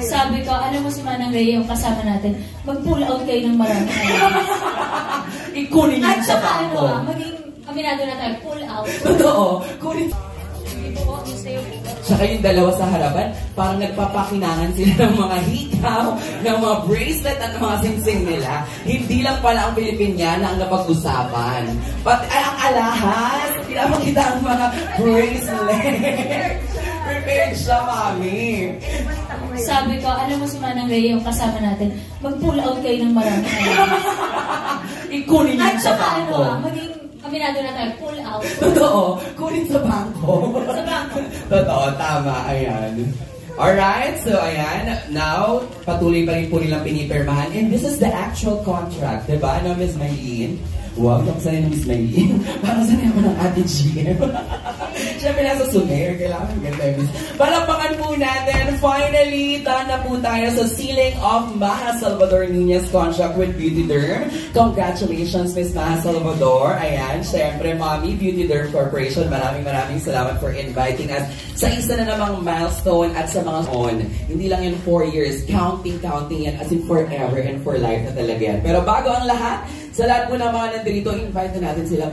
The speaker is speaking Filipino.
Sabi ko, alam mo si Manang Rhea yung kasama natin, mag-pull out kayo ng marami. Ikunin niyo sa bangko. Maging aminado na tayo, pull out. Totoo. Kunin. Tsaka yung dalawa sa harapan, parang nagpapakinangan sila ng mga hikaw, ng mga bracelet at ng mga singsing nila. Hindi lang pala ang Pilipiniana ang napag-usapan. But ang alahas, pinapakita ang mga bracelet. Prepared siya, mami. Sabi ko, alam mo si Manang Rhea yung kasama natin, mag-pull out kayo ng marami. Ikunin niyo sa bangko. Maging aminado na tayo, pull out. Totoo. Kunin sa bangko. Sa bangko. Totoo, tama. Ayan. Alright, so ayan. Now, patuloy pa rin po nilang pinipirmahan. And this is the actual contract. Diba, no, Ms. Maylene? Wow, tapos sanay ng Ms. Maylene. Parang sanay ako ng Ate GM. Siyempre, nasa Sumer. Kailangan ganda yung Ms. Palapakan po natin. Finally, done na po tayo sa sealing of Maha Salvador Nunez contract with Beauty Derm. Congratulations, Ms. Maha Salvador. Ayan, siyempre, Mommy, Beauty Derm Corporation, maraming salamat for inviting us sa isa na namang milestone at sa mga on. Hindi lang yun 4 years. Counting yan as in forever and for life na talaga yan. Pero bago ang lahat, sa lahat po ng mga nandito, invite na natin sila